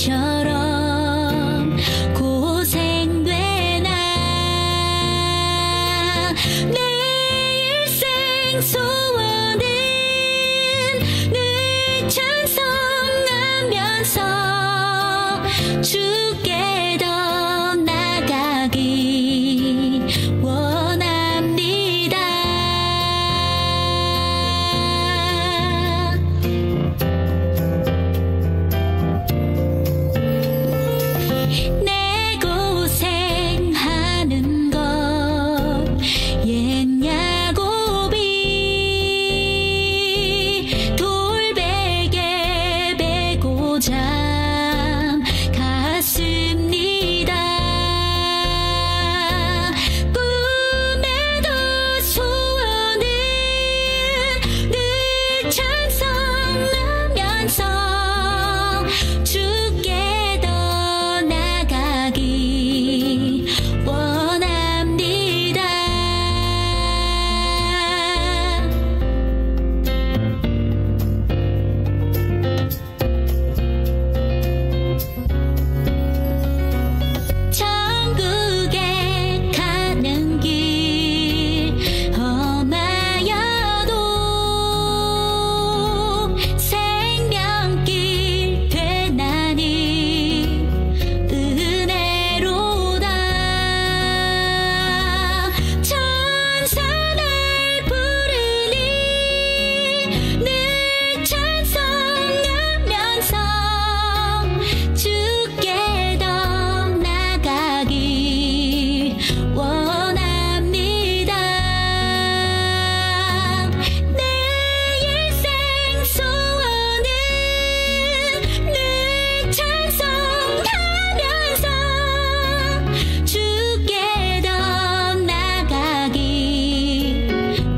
나처럼 고생되나 내 일생 소원은 늘 찬송하면서 주께 더 나가기 원합니다. 내 고생하는 것 옛 야곱이 돌베개 베고 잠 갔습니다. 꿈에도 소원은 늘 찬송하면서 주께 더 나가기 원합니다. 천국에 가는 길 험하여도 생명길 되나니 은혜로다. 천사들 부르니 늘 찬송하면서 주께 더 나가기 원합니다. 내 일생 소원은 늘 찬송하면서 주께 더 나가기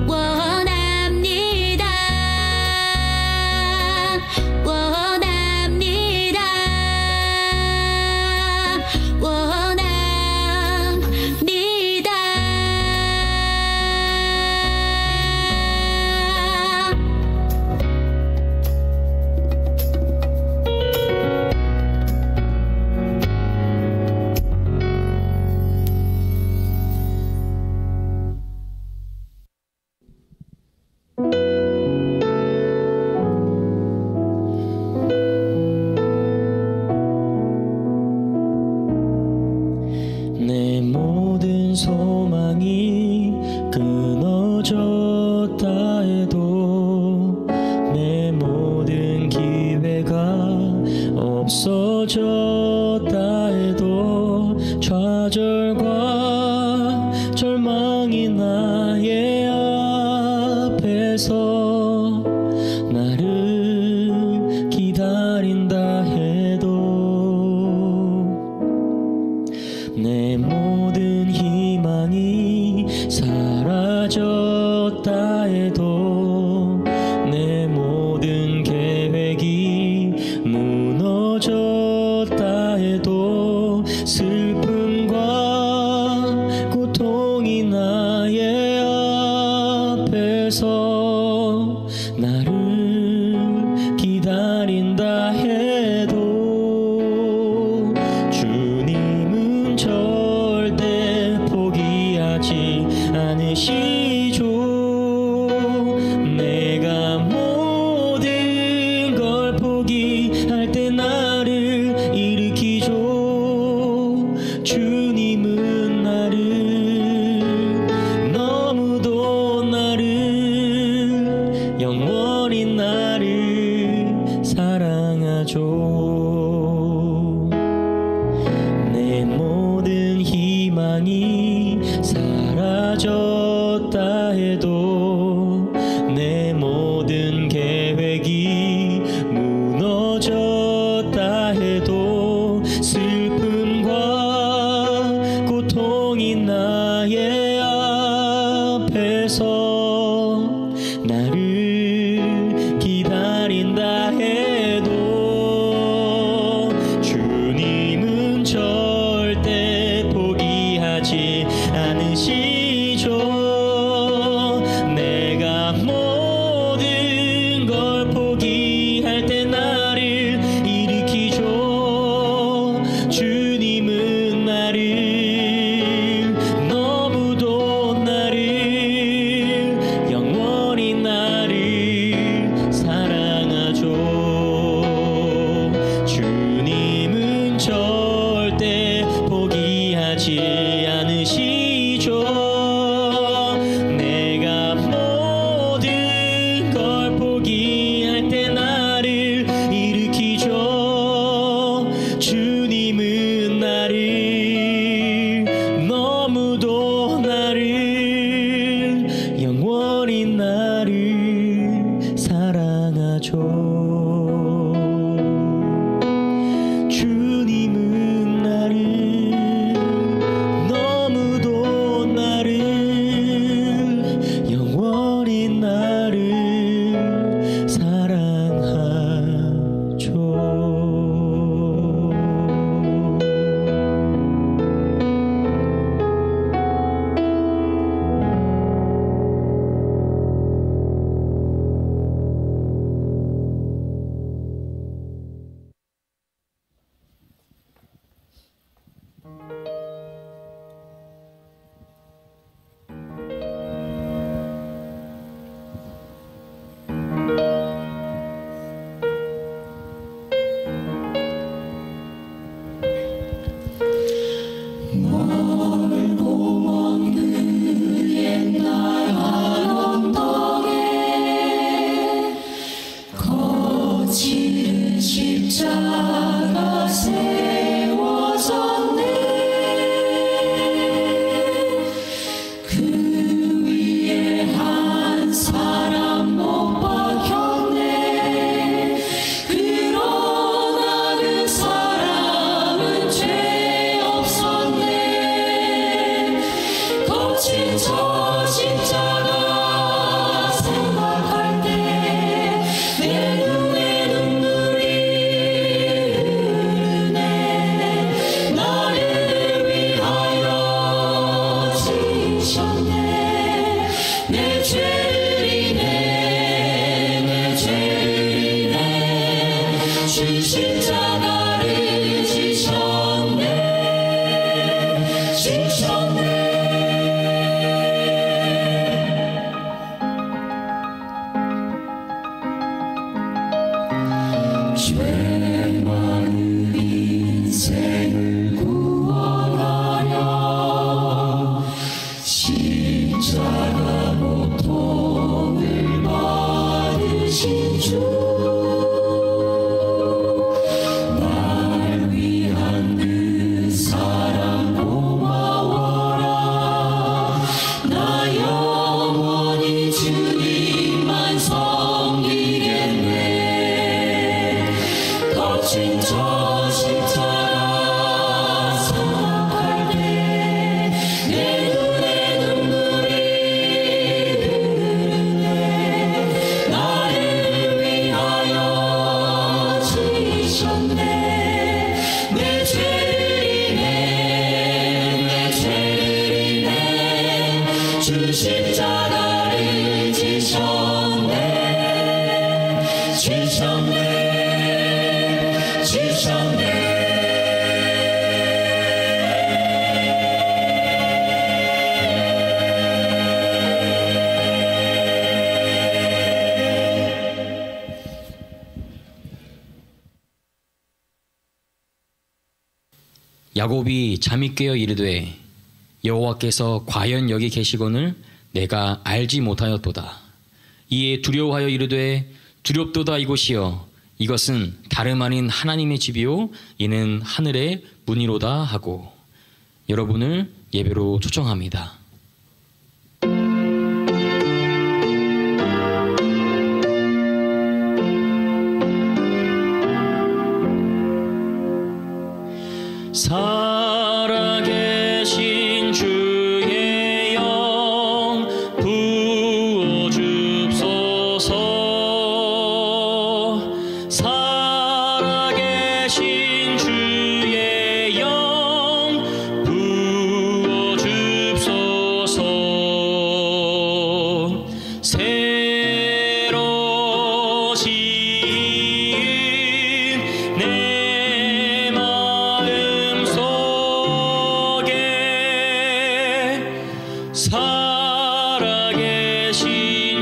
원합니다. 원합니다. 원합니다. 내 모든 소망이 끊어졌다 해도 내 모든 기회가 없어졌다 해도 좌절과 절망이 나의 앞에서 나를 기다린다 해도 내 모든 희망이 사라졌다 해도 내 모든 계획이 무너졌다 해도 슬픔과 고통이 나의 앞에서 나를 기다린다 해도 주님은 절대 포기하지 않으시죠. 내가 모든 걸 포기할 때 나를 일으키죠. 주님은 나를 너무도 나를 영원히 나를 사랑하죠. 내 모든 희망이 사라졌다 해도 내 모든 계획이 무너졌다 해도 슬픔과 고통이 나의 앞에서 나를 기다린다 해도 죄 많은 인생을 구원하려 십자가 고통을 받으신 주, 날 위한 그 사랑 고마워라. 나 영원히 주님만 섬기겠네. 거친 저 십자가 생각할 때 내 눈에 눈물이 흐르네. 나를 위하여 지셨네. 내 죄를 인해, 내 죄를 인해 주 십자가를 지셨네. 지셨네. 지셨네. 야곱이 잠이 깨어 이르되 여호와께서 과연 여기 계시거늘 내가 알지 못하였도다. 이에 두려워하여 이르되 두렵도다 이곳이여, 이것은 다름 아닌 하나님의 집이요 이는 하늘의 문이로다 하고. 여러분을 예배로 초청합니다. 살아계신 주의 영 부어줍소서. 살아계신 주의 영 부어줍소서. 새로 지은 내 마음 속에 살아계신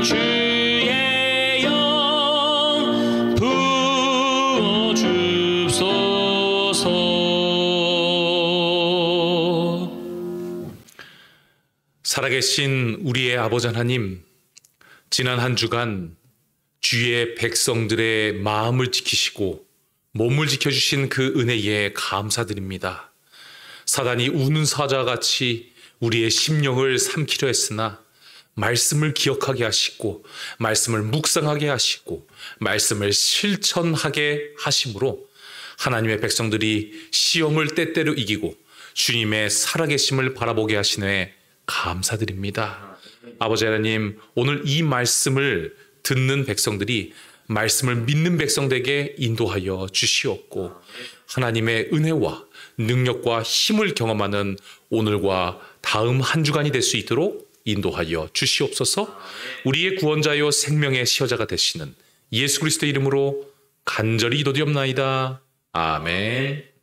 주의 영 부어줍소서. 살아계신 우리의 아버지 하나님, 지난 한 주간 주의 백성들의 마음을 지키시고 몸을 지켜주신 그 은혜에 감사드립니다. 사단이 우는 사자같이 우리의 심령을 삼키려 했으나 말씀을 기억하게 하시고 말씀을 묵상하게 하시고 말씀을 실천하게 하심으로 하나님의 백성들이 시험을 때때로 이기고 주님의 살아계심을 바라보게 하시네 감사드립니다. 아버지 하나님, 오늘 이 말씀을 듣는 백성들이 말씀을 믿는 백성들에게 인도하여 주시옵고 하나님의 은혜와 능력과 힘을 경험하는 오늘과 다음 한 주간이 될 수 있도록 인도하여 주시옵소서. 우리의 구원자요 생명의 시여자가 되시는 예수 그리스도의 이름으로 간절히 기도드리옵나이다. 아멘.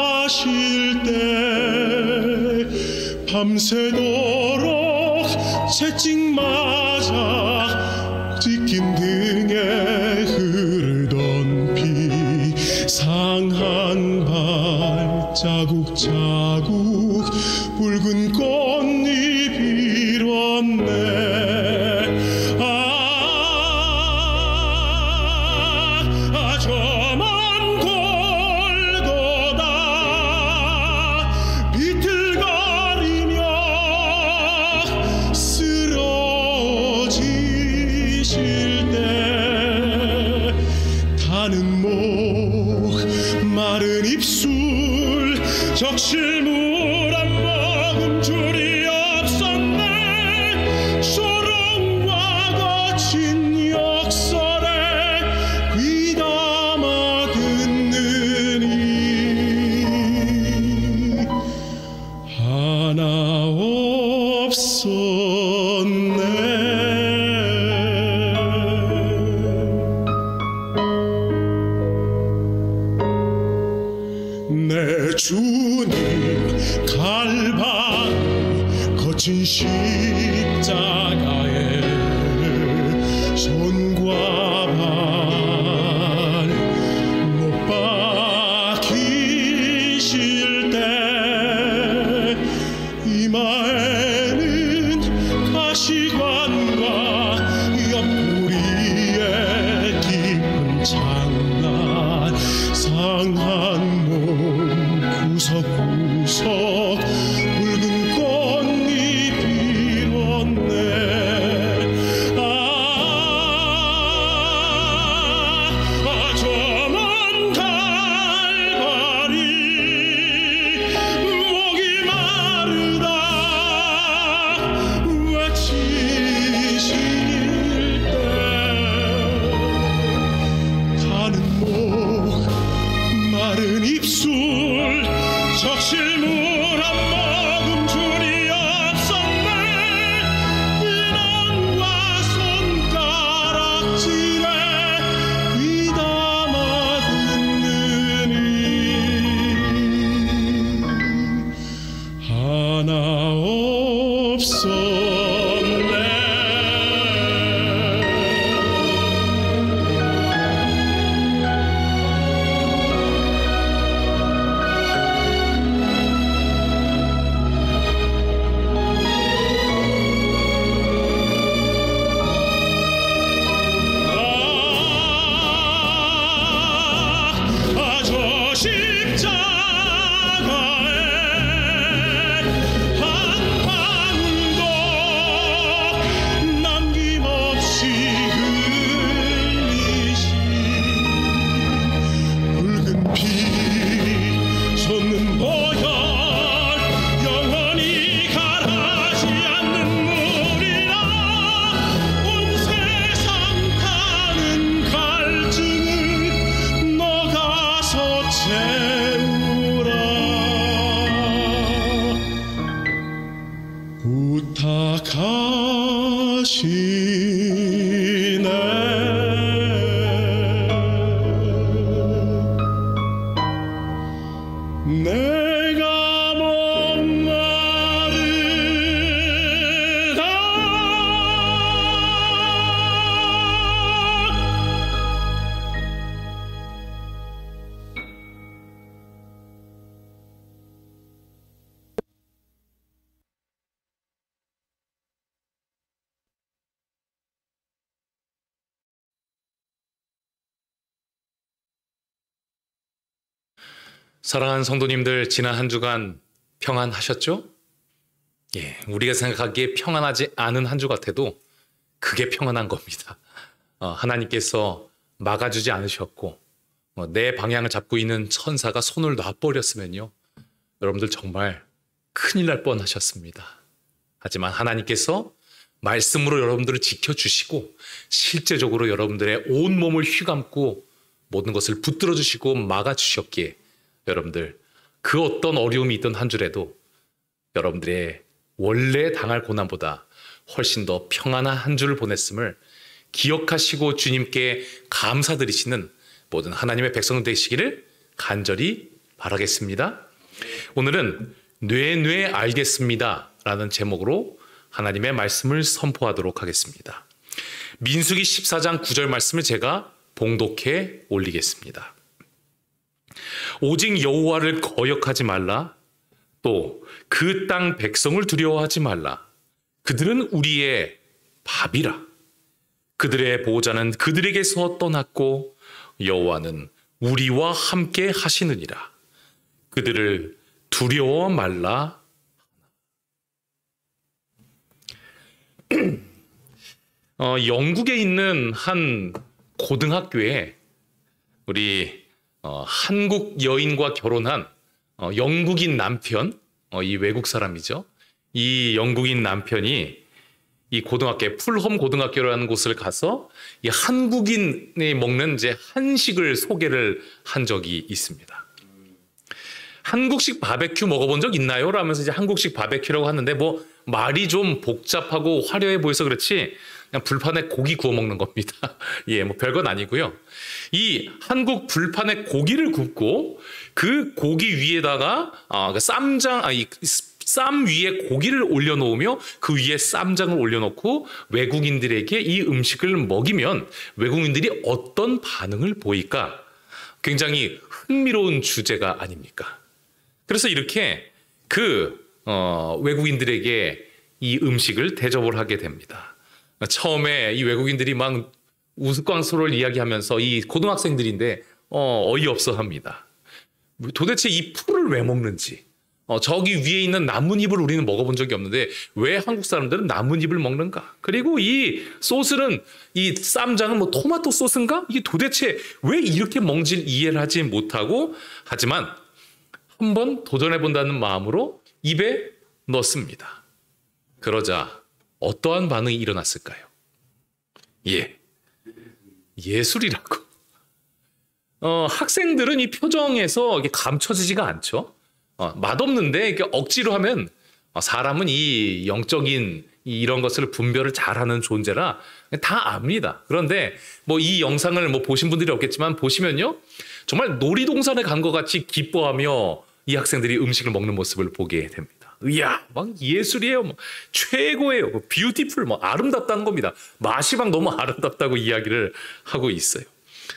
끌려가실 때 밤새도록 채찍 맞아 찢긴 등에 흐르던 피 상한 발자국 자국 붉은 꽃잎 일었네. 저먼 골고다 비틀거리며 쓰러지실 때 타는 목 마른 입술 적실물 한 모금 줄이 없었네. 소롱과 거친 역설에 귀담아 듣느니 하나 없었네. 내 주님 갈바리 거친 십자가에 손과 발 못 박히실 때 이마에는 가시관과 옆구리에 깊은 장난 상한 몸 구석구석 붉은 꽃잎 일었네. 저먼 갈바리 목이 마르다 외치실 때 타는 목 마른 입술 적실물 한 모금 줄이 없었네. 인원과 손가락질에 귀담아 듣느니 하나 없었네. 저 십자가에 한 방울도 남김없이 흘리신 붉은 피 솟는 보혈 영원히 가라지 않는 물이라 온 세상 타는 갈증을 너가서 채우라. 부탁하시네. 내가 목마르다. 사랑하는 성도님들, 지난 한 주간 평안하셨죠? 예, 우리가 생각하기에 평안하지 않은 한 주 같아도 그게 평안한 겁니다. 하나님께서 막아주지 않으셨고 내 방향을 잡고 있는 천사가 손을 놔버렸으면요, 여러분들 정말 큰일 날 뻔하셨습니다. 하지만 하나님께서 말씀으로 여러분들을 지켜주시고 실제적으로 여러분들의 온 몸을 휘감고 모든 것을 붙들어 주시고 막아주셨기에 여러분들 그 어떤 어려움이 있던 한 주라도 여러분들의 원래 당할 고난보다 훨씬 더 평안한 한 주를 보냈음을 기억하시고 주님께 감사드리시는 모든 하나님의 백성 되시기를 간절히 바라겠습니다. 오늘은 뇌 알겠습니다 라는 제목으로 하나님의 말씀을 선포하도록 하겠습니다. 민수기 14장 9절 말씀을 제가 봉독해 올리겠습니다. 오직 여호와를 거역하지 말라. 또 그 땅 백성을 두려워하지 말라. 그들은 우리의 밥이라. 그들의 보호자는 그들에게서 떠났고 여호와는 우리와 함께 하시느니라. 그들을 두려워 말라. 영국에 있는 한 고등학교에 우리 한국 여인과 결혼한 영국인 남편, 이 외국 사람이죠. 이 영국인 남편이 이 고등학교, 풀홈 고등학교라는 곳을 가서 이 한국인이 먹는 이제 한식을 소개를 한 적이 있습니다. 한국식 바베큐 먹어본 적 있나요? 라면서 이제 한국식 바베큐라고 하는데 뭐 말이 좀 복잡하고 화려해 보여서 그렇지 그냥 불판에 고기 구워 먹는 겁니다. 예, 뭐 별건 아니고요. 이 한국 불판에 고기를 굽고 그 고기 위에다가 쌈 위에 고기를 올려놓으며 그 위에 쌈장을 올려놓고 외국인들에게 이 음식을 먹이면 외국인들이 어떤 반응을 보일까? 굉장히 흥미로운 주제가 아닙니까? 그래서 이렇게 외국인들에게 이 음식을 대접을 하게 됩니다. 처음에 이 외국인들이 막 우스꽝스러울 이야기하면서 이 고등학생들인데 어이없어 합니다. 도대체 이 풀을 왜 먹는지, 저기 위에 있는 나뭇잎을 우리는 먹어본 적이 없는데 왜 한국 사람들은 나뭇잎을 먹는가? 그리고 이 소스는, 이 쌈장은 뭐 토마토 소스인가? 이게 도대체 왜 이렇게 먹는지 이해를 하지 못하고, 하지만 한번 도전해본다는 마음으로 입에 넣습니다. 그러자 어떠한 반응이 일어났을까요? 예술이라고. 학생들은 이 표정에서 이게 감춰지지가 않죠. 맛없는데 이렇게 억지로 하면 사람은 이 영적인 이런 것을 분별을 잘하는 존재라 다 압니다. 그런데 뭐 이 영상을 뭐 보신 분들이 없겠지만 보시면요, 정말 놀이동산에 간 것 같이 기뻐하며 이 학생들이 음식을 먹는 모습을 보게 됩니다. 이야, 막 예술이에요. 뭐 최고예요. 뭐 뷰티풀, 뭐 아름답다는 겁니다. 맛이 막 너무 아름답다고 이야기를 하고 있어요.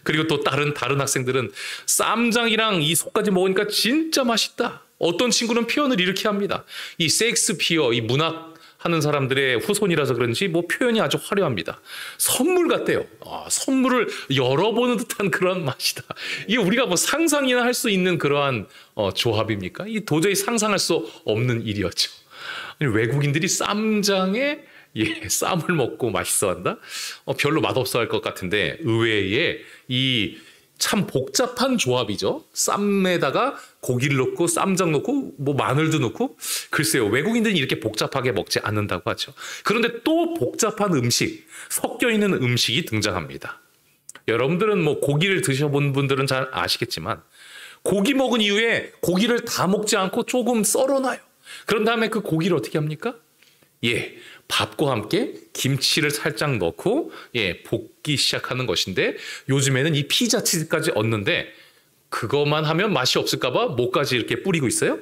그리고 또 다른 학생들은 쌈장이랑 이 속까지 먹으니까 진짜 맛있다. 어떤 친구는 표현을 이렇게 합니다. 이 셰익스피어, 이 문학 하는 사람들의 후손이라서 그런지 뭐 표현이 아주 화려합니다. 선물 같대요. 선물을 열어보는 듯한 그런 맛이다. 이게 우리가 뭐 상상이나 할 수 있는 그러한 조합입니까? 이 도저히 상상할 수 없는 일이었죠. 외국인들이 쌈장에 쌈을 먹고 맛있어한다? 별로 맛없어 할 것 같은데 의외의 이 참 복잡한 조합이죠. 쌈에다가 고기를 넣고 쌈장 넣고 뭐 마늘도 넣고, 글쎄요, 외국인들은 이렇게 복잡하게 먹지 않는다고 하죠. 그런데 또 복잡한 음식, 섞여 있는 음식이 등장합니다. 여러분들은 뭐 고기를 드셔본 분들은 잘 아시겠지만 고기 먹은 이후에 고기를 다 먹지 않고 조금 썰어놔요. 그런 다음에 그 고기를 어떻게 합니까? 밥과 함께 김치를 살짝 넣고 볶기 시작하는 것인데, 요즘에는 이 피자 치즈까지 얻는데 그것만 하면 맛이 없을까봐 뭐까지 이렇게 뿌리고 있어요?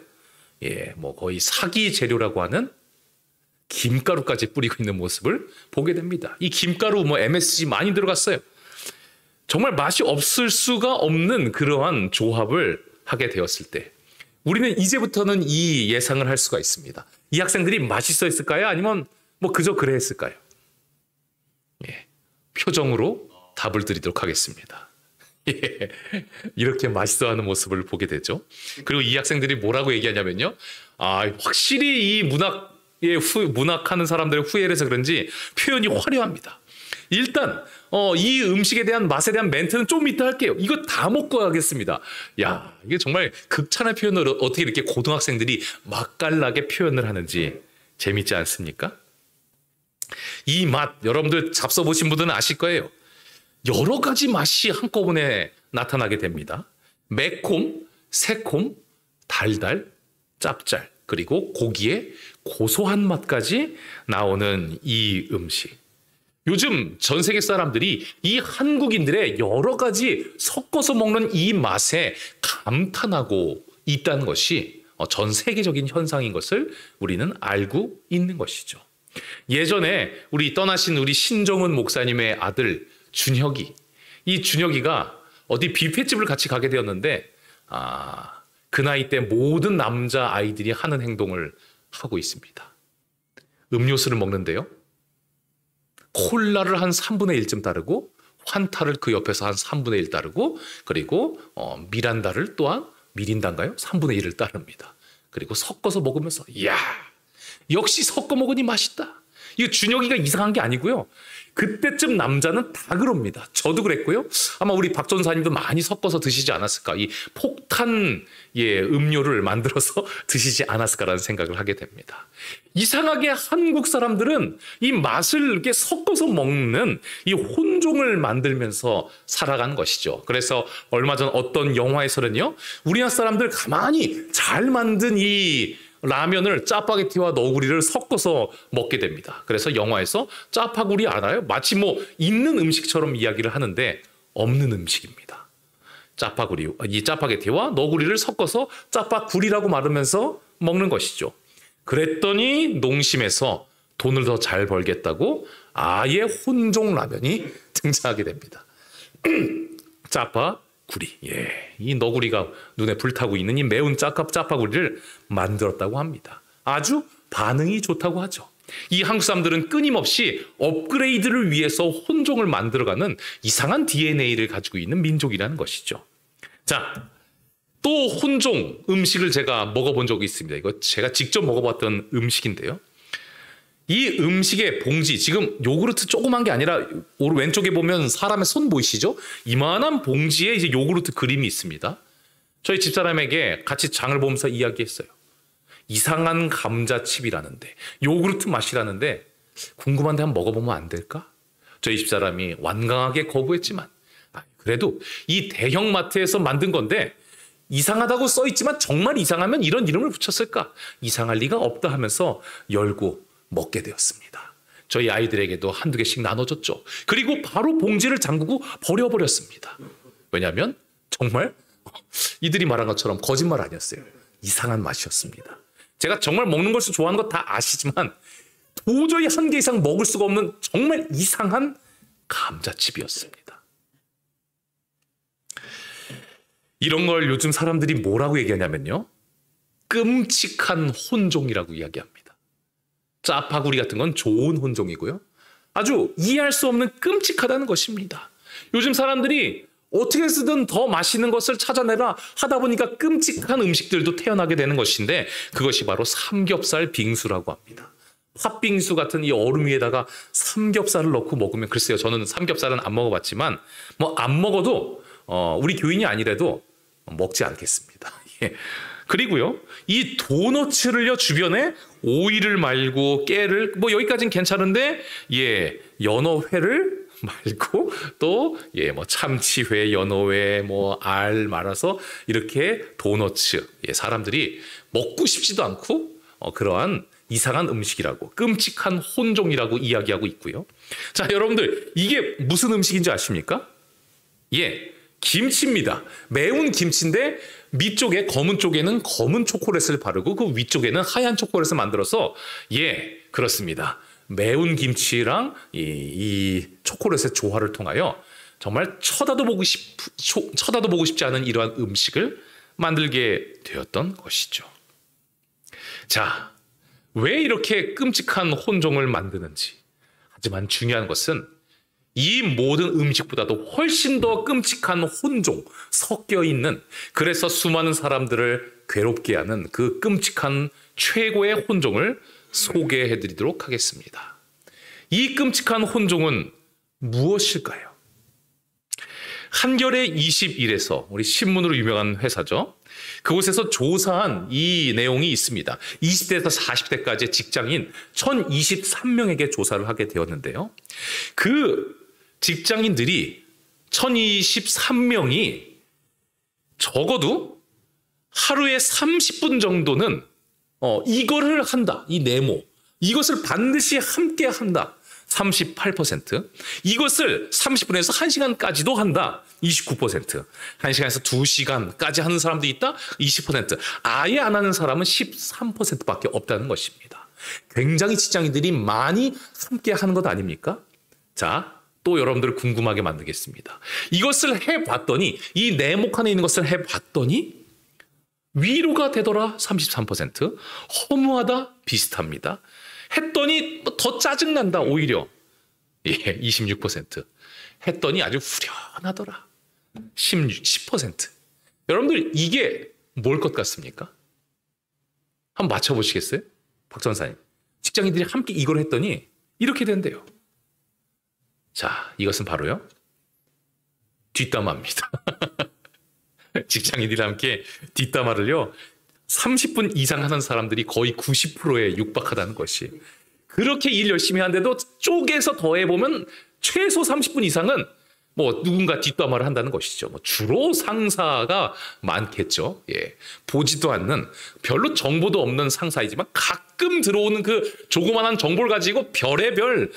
뭐 거의 사기 재료라고 하는 김가루까지 뿌리고 있는 모습을 보게 됩니다. 이 김가루 뭐 MSG 많이 들어갔어요. 정말 맛이 없을 수가 없는 그러한 조합을 하게 되었을 때 우리는 이제부터는 이 예상을 할 수가 있습니다. 이 학생들이 맛있어 했을까요? 아니면 뭐 그저 그래 했을까요? 표정으로 답을 드리도록 하겠습니다. 이렇게 맛있어하는 모습을 보게 되죠. 그리고 이 학생들이 뭐라고 얘기하냐면요, 확실히 이 문학하는 사람들의 후예라서 그런지 표현이 화려합니다. 일단 이 음식에 대한 맛에 대한 멘트는 좀 이따 할게요. 이거 다 먹고 가겠습니다. 야, 이게 정말 극찬의 표현을 어떻게 이렇게 고등학생들이 맛깔나게 표현을 하는지 재밌지 않습니까? 이 맛, 여러분들 잡숴보신 분들은 아실 거예요. 여러 가지 맛이 한꺼번에 나타나게 됩니다. 매콤, 새콤, 달달, 짭짤, 그리고 고기의 고소한 맛까지 나오는 이 음식. 요즘 전 세계 사람들이 이 한국인들의 여러 가지 섞어서 먹는 이 맛에 감탄하고 있다는 것이 전 세계적인 현상인 것을 우리는 알고 있는 것이죠. 예전에 우리 떠나신 우리 신정은 목사님의 아들 준혁이, 이 준혁이가 어디 뷔페집을 같이 가게 되었는데 그 나이 때 모든 남자 아이들이 하는 행동을 하고 있습니다. 음료수를 먹는데요. 콜라를 한 3분의 1쯤 따르고 환타를 그 옆에서 한 3분의 1 따르고 그리고 미란다를 또한 미린다인가요? 3분의 1을 따릅니다. 그리고 섞어서 먹으면서 이야 역시 섞어 먹으니 맛있다. 이거 준혁이가 이상한 게 아니고요. 그때쯤 남자는 다 그럽니다. 저도 그랬고요. 아마 우리 박 전사님도 많이 섞어서 드시지 않았을까. 이 폭탄 음료를 만들어서 드시지 않았을까라는 생각을 하게 됩니다. 이상하게 한국 사람들은 이 맛을 이렇게 섞어서 먹는 이 혼종을 만들면서 살아가는 것이죠. 그래서 얼마 전 어떤 영화에서는요. 우리나라 사람들 가만히 잘 만든 이 라면을 짜파게티와 너구리를 섞어서 먹게 됩니다. 그래서 영화에서 짜파구리 알아요? 마치 뭐 있는 음식처럼 이야기를 하는데 없는 음식입니다. 이 짜파게티와 너구리를 섞어서 짜파구리라고 말하면서 먹는 것이죠. 그랬더니 농심에서 돈을 더 잘 벌겠다고 아예 혼종 라면이 등장하게 됩니다. 짜파구리. 이 너구리가 눈에 불타고 있는 이 매운 짜파구리를 만들었다고 합니다. 아주 반응이 좋다고 하죠. 이 한국 사람들은 끊임없이 업그레이드를 위해서 혼종을 만들어가는 이상한 DNA를 가지고 있는 민족이라는 것이죠. 자, 또 혼종 음식을 제가 먹어본 적이 있습니다. 이거 제가 직접 먹어봤던 음식인데요. 이 음식의 봉지, 지금 요구르트 조그만 게 아니라 왼쪽에 보면 사람의 손 보이시죠? 이만한 봉지에 이제 요구르트 그림이 있습니다. 저희 집사람에게 같이 장을 보면서 이야기했어요. 이상한 감자칩이라는데, 요구르트 맛이라는데 궁금한데 한번 먹어보면 안 될까? 저희 집사람이 완강하게 거부했지만 그래도 이 대형마트에서 만든 건데 이상하다고 써있지만 정말 이상하면 이런 이름을 붙였을까? 이상할 리가 없다 하면서 열고 먹게 되었습니다. 저희 아이들에게도 한두 개씩 나눠줬죠. 그리고 바로 봉지를 잠그고 버려버렸습니다. 왜냐하면 정말 이들이 말한 것처럼 거짓말 아니었어요. 이상한 맛이었습니다. 제가 정말 먹는 것을 좋아하는 거 다 아시지만 도저히 한 개 이상 먹을 수가 없는 정말 이상한 감자칩이었습니다. 이런 걸 요즘 사람들이 뭐라고 얘기하냐면요. 끔찍한 혼종이라고 이야기합니다. 짜파구리 같은 건 좋은 혼종이고요. 아주 이해할 수 없는 끔찍하다는 것입니다. 요즘 사람들이 어떻게 쓰든 더 맛있는 것을 찾아내라 하다 보니까 끔찍한 음식들도 태어나게 되는 것인데 그것이 바로 삼겹살 빙수라고 합니다. 팥빙수 같은 이 얼음 위에다가 삼겹살을 넣고 먹으면 글쎄요. 저는 삼겹살은 안 먹어봤지만 뭐 안 먹어도 우리 교인이 아니래도 먹지 않겠습니다. 예. 그리고요. 이 도너츠를요. 주변에 오이를 말고 깨를 뭐 여기까지는 괜찮은데 연어회를 말고 또 뭐 참치회, 연어회, 뭐 알 말아서 이렇게 도너츠 사람들이 먹고 싶지도 않고 그러한 이상한 음식이라고 끔찍한 혼종이라고 이야기하고 있고요. 자, 여러분들 이게 무슨 음식인지 아십니까? 김치입니다. 매운 김치인데 밑쪽에 검은 쪽에는 검은 초콜릿을 바르고 그 위쪽에는 하얀 초콜릿을 만들어서 그렇습니다. 매운 김치랑 이 초콜릿의 조화를 통하여 정말 쳐다도 보고 싶지 않은 이러한 음식을 만들게 되었던 것이죠. 자, 왜 이렇게 끔찍한 혼종을 만드는지. 하지만 중요한 것은 이 모든 음식보다도 훨씬 더 끔찍한 혼종, 섞여 있는, 그래서 수많은 사람들을 괴롭게 하는 그 끔찍한 최고의 혼종을 소개해드리도록 하겠습니다. 이 끔찍한 혼종은 무엇일까요? 한겨레 21에서 우리 신문으로 유명한 회사죠. 그곳에서 조사한 이 내용이 있습니다. 20대에서 40대까지의 직장인 1023명에게 조사를 하게 되었는데요. 그 직장인들이 1023명이 적어도 하루에 30분 정도는 이거를 한다. 이 네모. 이것을 반드시 함께 한다. 38%. 이것을 30분에서 1시간까지도 한다. 29%. 1시간에서 2시간까지 하는 사람도 있다. 20%. 아예 안 하는 사람은 13%밖에 없다는 것입니다. 굉장히 직장인들이 많이 함께 하는 것 아닙니까? 자, 또 여러분들을 궁금하게 만들겠습니다. 이것을 해봤더니, 이 내목 안에 있는 것을 해봤더니 위로가 되더라 33%, 허무하다 비슷합니다. 했더니 더 짜증난다 오히려 26%, 했더니 아주 후련하더라 10%. 여러분들 이게 뭘 것 같습니까? 한번 맞춰보시겠어요? 박 전사님. 직장인들이 함께 이걸 했더니 이렇게 된대요. 자, 이것은 바로요 뒷담화입니다. 직장인들이 함께 뒷담화를요 30분 이상 하는 사람들이 거의 90%에 육박하다는 것이. 그렇게 일 열심히 하는데도 쪼개서 더해보면 최소 30분 이상은 뭐 누군가 뒷담화를 한다는 것이죠. 뭐 주로 상사가 많겠죠. 예. 보지도 않는, 별로 정보도 없는 상사이지만 가끔 들어오는 그 조그만한 정보를 가지고 별의별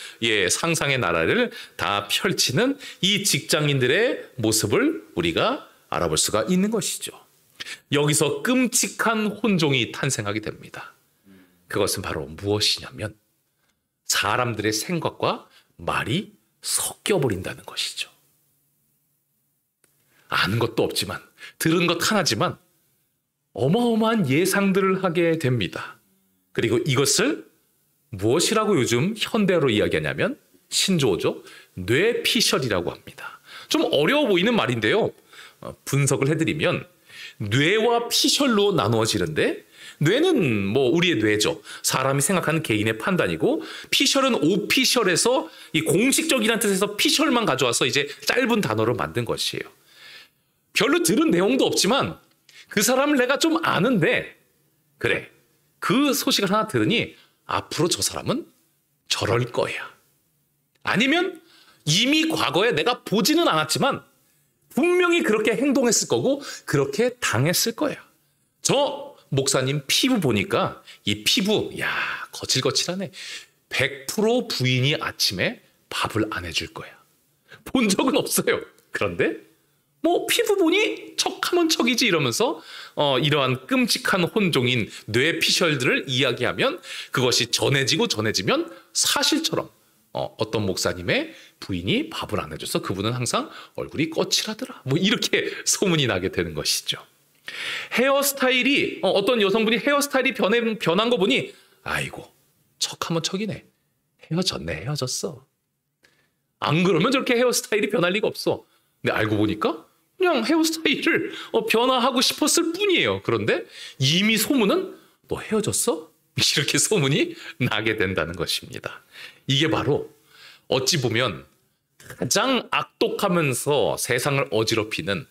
상상의 나라를 다 펼치는 이 직장인들의 모습을 우리가 알아볼 수가 있는 것이죠. 여기서 끔찍한 혼종이 탄생하게 됩니다. 그것은 바로 무엇이냐면 사람들의 생각과 말이 섞여버린다는 것이죠. 아는 것도 없지만, 들은 것 하나지만 어마어마한 예상들을 하게 됩니다. 그리고 이것을 무엇이라고 요즘 현대어로 이야기하냐면 신조어죠. 뇌피셜이라고 합니다. 좀 어려워 보이는 말인데요. 분석을 해드리면 뇌와 피셜로 나누어지는데, 뇌는 뭐 우리의 뇌죠. 사람이 생각하는 개인의 판단이고, 피셜은 오피셜에서 이 공식적이라는 뜻에서 피셜만 가져와서 이제 짧은 단어로 만든 것이에요. 별로 들은 내용도 없지만 그 사람을 내가 좀 아는데, 그래, 그 소식을 하나 들으니 앞으로 저 사람은 저럴 거야. 아니면 이미 과거에 내가 보지는 않았지만 분명히 그렇게 행동했을 거고 그렇게 당했을 거야. 저 목사님 피부 보니까 이 피부, 야, 거칠거칠하네. 100% 부인이 아침에 밥을 안 해줄 거야. 본 적은 없어요. 그런데 뭐 피부 보니 척하면 척이지 이러면서 이러한 끔찍한 혼종인 뇌피셜들을 이야기하면 그것이 전해지면 사실처럼 어떤 목사님의 부인이 밥을 안 해줘서 그분은 항상 얼굴이 거칠하더라. 뭐 이렇게 소문이 나게 되는 것이죠. 헤어스타일이 어떤 여성분이 헤어스타일이 변한 거 보니 아이고 척하면 척이네. 헤어졌어. 안 그러면 저렇게 헤어스타일이 변할 리가 없어. 근데 알고 보니까 그냥 헤어스타일을 변화하고 싶었을 뿐이에요. 그런데 이미 소문은 너 헤어졌어? 이렇게 소문이 나게 된다는 것입니다. 이게 바로 어찌 보면 가장 악독하면서 세상을 어지럽히는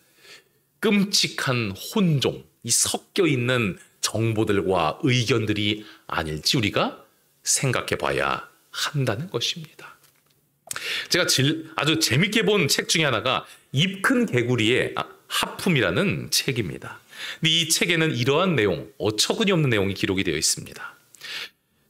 끔찍한 혼종, 이 섞여있는 정보들과 의견들이 아닐지 우리가 생각해 봐야 한다는 것입니다. 제가 아주 재밌게 본 책 중에 하나가 입 큰 개구리의 하품이라는 책입니다. 근데 이 책에는 이러한 내용, 어처구니 없는 내용이 기록이 되어 있습니다.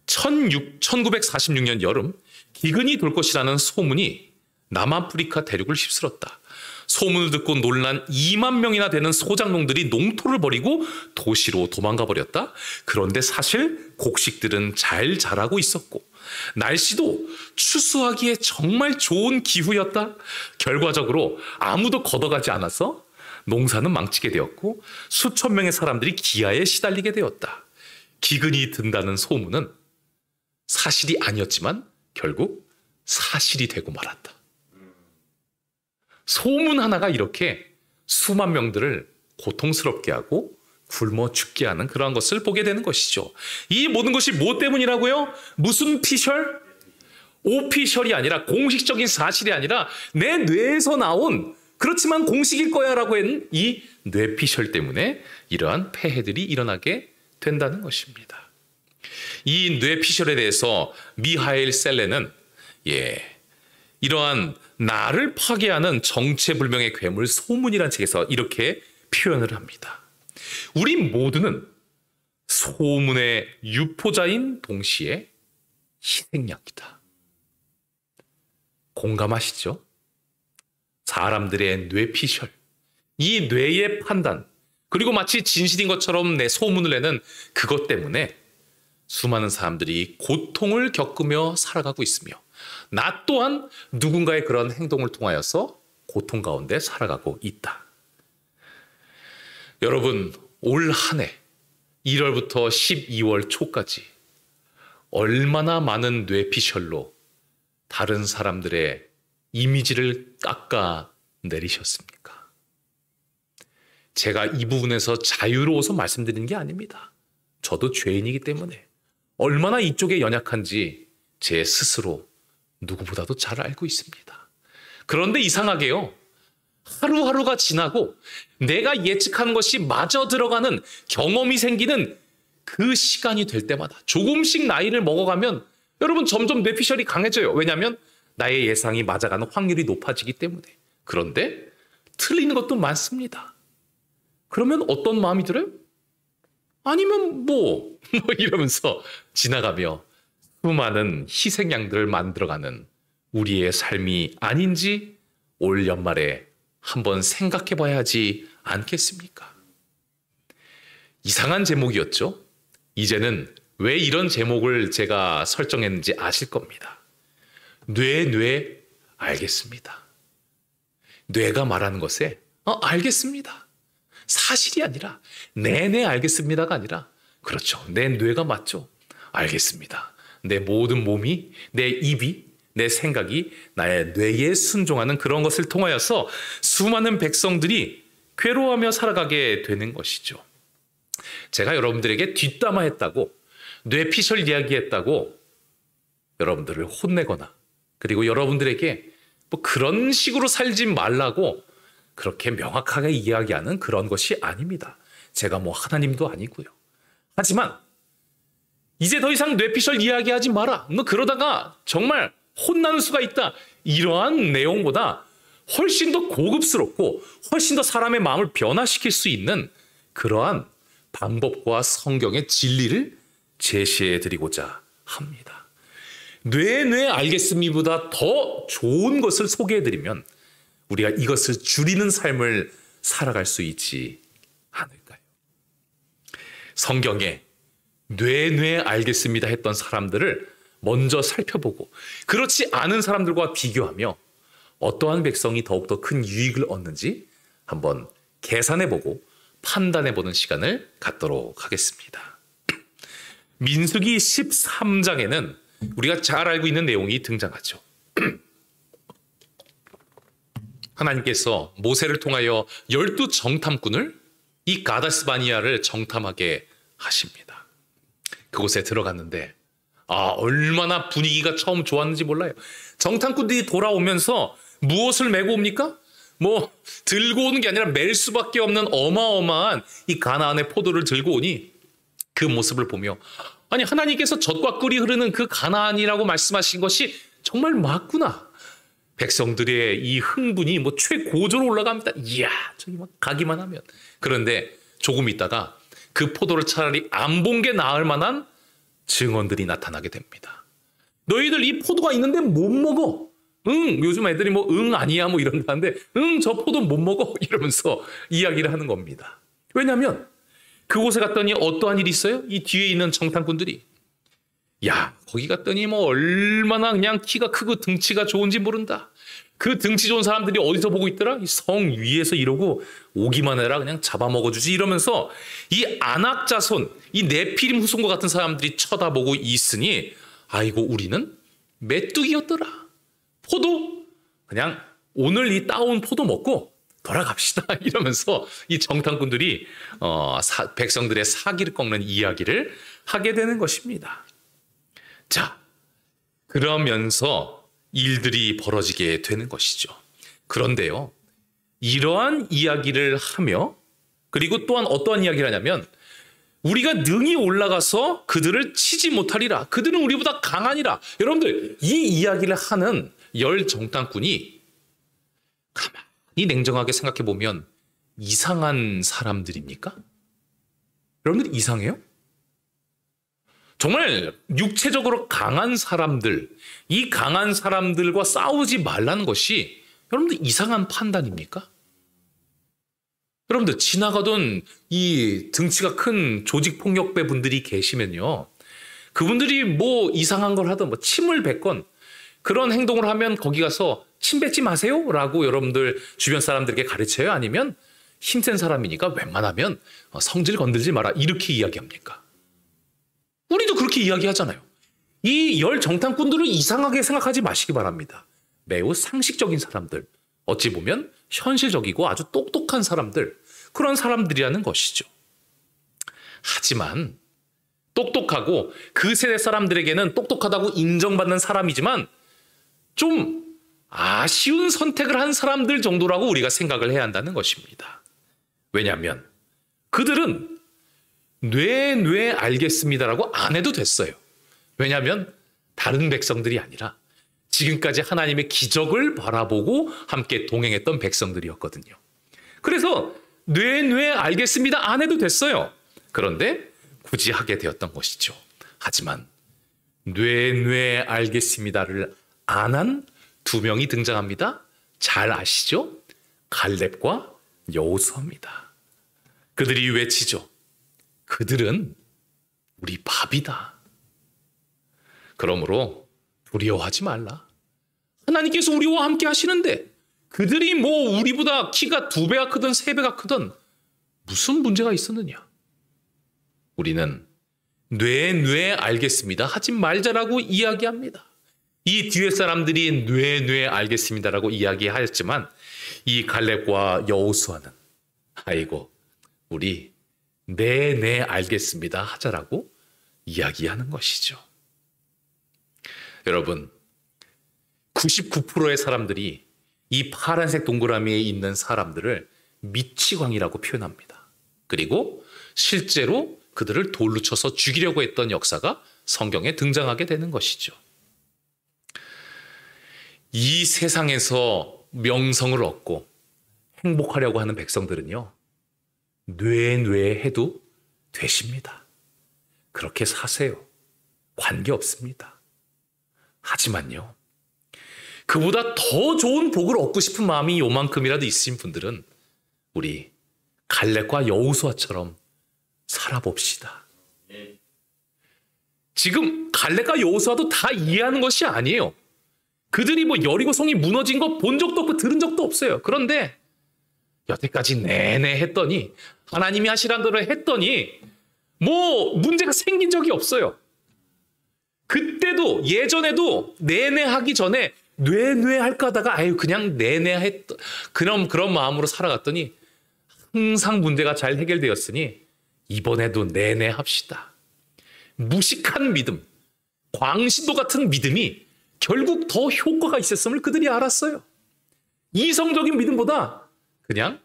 1946년 여름 기근이 돌 것이라는 소문이 남아프리카 대륙을 휩쓸었다. 소문을 듣고 놀란 2만 명이나 되는 소작농들이 농토를 버리고 도시로 도망가 버렸다. 그런데 사실 곡식들은 잘 자라고 있었고 날씨도 추수하기에 정말 좋은 기후였다. 결과적으로 아무도 걷어가지 않아서 농사는 망치게 되었고 수천 명의 사람들이 기아에 시달리게 되었다. 기근이 든다는 소문은 사실이 아니었지만 결국 사실이 되고 말았다. 소문 하나가 이렇게 수만 명들을 고통스럽게 하고 굶어 죽게 하는 그러한 것을 보게 되는 것이죠. 이 모든 것이 뭐 때문이라고요? 무슨 피셜? 오피셜이 아니라 공식적인 사실이 아니라 내 뇌에서 나온 그렇지만 공식일 거야 라고 했는 이 뇌피셜 때문에 이러한 폐해들이 일어나게 된다는 것입니다. 이 뇌피셜에 대해서 미하엘 셀레는 이러한 나를 파괴하는 정체불명의 괴물 소문이라는 책에서 이렇게 표현을 합니다. 우리 모두는 소문의 유포자인 동시에 희생양이다. 공감하시죠? 사람들의 뇌피셜, 이 뇌의 판단, 그리고 마치 진실인 것처럼 내 소문을 내는 그것 때문에 수많은 사람들이 고통을 겪으며 살아가고 있으며 나 또한 누군가의 그런 행동을 통하여서 고통 가운데 살아가고 있다. 여러분, 올 한 해 1월부터 12월 초까지 얼마나 많은 뇌피셜로 다른 사람들의 이미지를 깎아 내리셨습니까? 제가 이 부분에서 자유로워서 말씀드리는 게 아닙니다. 저도 죄인이기 때문에 얼마나 이쪽에 연약한지 제 스스로 누구보다도 잘 알고 있습니다. 그런데 이상하게요, 하루하루가 지나고 내가 예측하는 것이 맞아 들어가는 경험이 생기는 그 시간이 될 때마다 조금씩 나이를 먹어가면 여러분 점점 뇌피셜이 강해져요. 왜냐하면 나의 예상이 맞아가는 확률이 높아지기 때문에. 그런데 틀리는 것도 많습니다. 그러면 어떤 마음이 들어요? 아니면 뭐 이러면서 지나가며 수많은 희생양들을 만들어가는 우리의 삶이 아닌지 올 연말에 한번 생각해 봐야 하지 않겠습니까? 이상한 제목이었죠? 이제는 왜 이런 제목을 제가 설정했는지 아실 겁니다. 뇌 알겠습니다. 뇌가 말하는 것에 알겠습니다. 사실이 아니라 네 알겠습니다가 아니라 그렇죠. 내 뇌가 맞죠. 알겠습니다. 내 모든 몸이, 내 입이, 내 생각이 나의 뇌에 순종하는 그런 것을 통하여서 수많은 백성들이 괴로워하며 살아가게 되는 것이죠. 제가 여러분들에게 뒷담화했다고, 뇌피셜 이야기했다고 여러분들을 혼내거나 그리고 여러분들에게 뭐 그런 식으로 살지 말라고 그렇게 명확하게 이야기하는 그런 것이 아닙니다. 제가 뭐 하나님도 아니고요. 하지만 이제 더 이상 뇌피셜 이야기하지 마라. 너 그러다가 정말 혼나는 수가 있다. 이러한 내용보다 훨씬 더 고급스럽고 훨씬 더 사람의 마음을 변화시킬 수 있는 그러한 방법과 성경의 진리를 제시해 드리고자 합니다. 뇌 알겠습니다보다 더 좋은 것을 소개해 드리면 우리가 이것을 줄이는 삶을 살아갈 수 있지 않을까요? 성경에 뇌 알겠습니다 했던 사람들을 먼저 살펴보고 그렇지 않은 사람들과 비교하며 어떠한 백성이 더욱더 큰 유익을 얻는지 한번 계산해보고 판단해보는 시간을 갖도록 하겠습니다. 민수기 13장에는 우리가 잘 알고 있는 내용이 등장하죠. 하나님께서 모세를 통하여 12 정탐꾼을 이 가데스바니아를 정탐하게 하십니다. 그곳에 들어갔는데 얼마나 분위기가 처음 좋았는지 몰라요. 정탐꾼들이 돌아오면서 무엇을 메고 옵니까? 뭐 들고 오는 게 아니라 멜 수밖에 없는 어마어마한 이 가나안의 포도를 들고 오니 그 모습을 보며 아니 하나님께서 젖과 꿀이 흐르는 그 가나안이라고 말씀하신 것이 정말 맞구나. 백성들의 이 흥분이 뭐 최고조로 올라갑니다. 이야 저기 막 가기만 하면. 그런데 조금 있다가 그 포도를 차라리 안 본 게 나을 만한 증언들이 나타나게 됩니다. 너희들 이 포도가 있는데 못 먹어. 요즘 애들이 뭐 아니야 뭐 이런다는데 저 포도 못 먹어 이러면서 이야기를 하는 겁니다. 왜냐하면 그곳에 갔더니 어떠한 일이 있어요? 이 뒤에 있는 정탐꾼들이 야 거기 갔더니 뭐 얼마나 그냥 키가 크고 등치가 좋은지 모른다. 그 등치 좋은 사람들이 어디서 보고 있더라? 이 성 위에서 이러고 오기만 해라 그냥 잡아먹어주지 이러면서 이 아낙 자손 이 네피림 후손과 같은 사람들이 쳐다보고 있으니 아이고 우리는 메뚜기였더라. 포도 그냥 오늘 이 따온 포도 먹고 돌아갑시다 이러면서 이 정탐꾼들이 백성들의 사기를 꺾는 이야기를 하게 되는 것입니다. 자 그러면서 일들이 벌어지게 되는 것이죠. 그런데요 이러한 이야기를 하며 그리고 또한 어떠한 이야기를 하냐면 우리가 능히 올라가서 그들을 치지 못하리라. 그들은 우리보다 강하니라. 여러분들 이 이야기를 하는 10 정탐꾼이 가만히 냉정하게 생각해 보면 이상한 사람들입니까? 여러분들 이상해요? 정말 육체적으로 강한 사람들, 이 강한 사람들과 싸우지 말라는 것이 여러분들 이상한 판단입니까? 여러분들 지나가던 이 등치가 큰 조직폭력배 분들이 계시면요. 그분들이 뭐 이상한 걸 하든 뭐 침을 뱉건 그런 행동을 하면 거기 가서 침 뱉지 마세요 라고 여러분들 주변 사람들에게 가르쳐요? 아니면 힘센 사람이니까 웬만하면 성질 건들지 마라 이렇게 이야기합니까? 우리도 그렇게 이야기하잖아요. 이 열 정탐꾼들을 이상하게 생각하지 마시기 바랍니다. 매우 상식적인 사람들, 어찌 보면 현실적이고 아주 똑똑한 사람들, 그런 사람들이라는 것이죠. 하지만 똑똑하고 그 세대 사람들에게는 똑똑하다고 인정받는 사람이지만 좀 아쉬운 선택을 한 사람들 정도라고 우리가 생각을 해야 한다는 것입니다. 왜냐하면 그들은 네 알겠습니다라고 안 해도 됐어요. 왜냐하면 다른 백성들이 아니라 지금까지 하나님의 기적을 바라보고 함께 동행했던 백성들이었거든요. 그래서 네 알겠습니다 안 해도 됐어요. 그런데 굳이 하게 되었던 것이죠. 하지만 네 알겠습니다를 안 한 두 명이 등장합니다. 잘 아시죠? 갈렙과 여호수아입니다. 그들이 외치죠. 그들은 우리 밥이다. 그러므로 두려워하지 말라. 하나님께서 우리와 함께 하시는데 그들이 뭐 우리보다 키가 2배가 크든 3배가 크든 무슨 문제가 있었느냐. 우리는 네 알겠습니다 하지 말자라고 이야기합니다. 이 뒤에 사람들이 네 알겠습니다라고 이야기하였지만 이 갈렙과 여호수아는 아이고 우리 네 알겠습니다 하자라고 이야기하는 것이죠. 여러분 99%의 사람들이 이 파란색 동그라미에 있는 사람들을 미치광이라고 표현합니다. 그리고 실제로 그들을 돌로 쳐서 죽이려고 했던 역사가 성경에 등장하게 되는 것이죠. 이 세상에서 명성을 얻고 행복하려고 하는 백성들은요. 네 해도 되십니다. 그렇게 사세요. 관계없습니다. 하지만요. 그보다 더 좋은 복을 얻고 싶은 마음이 요만큼이라도 있으신 분들은 우리 갈렙과 여호수아처럼 살아봅시다. 지금 갈렙과 여호수아도 다 이해하는 것이 아니에요. 그들이 뭐 여리고성이 무너진 거 본 적도 없고 들은 적도 없어요. 그런데 여태까지 내내 했더니 하나님이 하시라는 대로 했더니 뭐 문제가 생긴 적이 없어요. 그때도 예전에도 내내 하기 전에 뇌 할까 하다가 아유 그냥 내내 했던 그런 마음으로 살아갔더니 항상 문제가 잘 해결되었으니 이번에도 내내 합시다. 무식한 믿음, 광신도 같은 믿음이 결국 더 효과가 있었음을 그들이 알았어요. 이성적인 믿음보다 그냥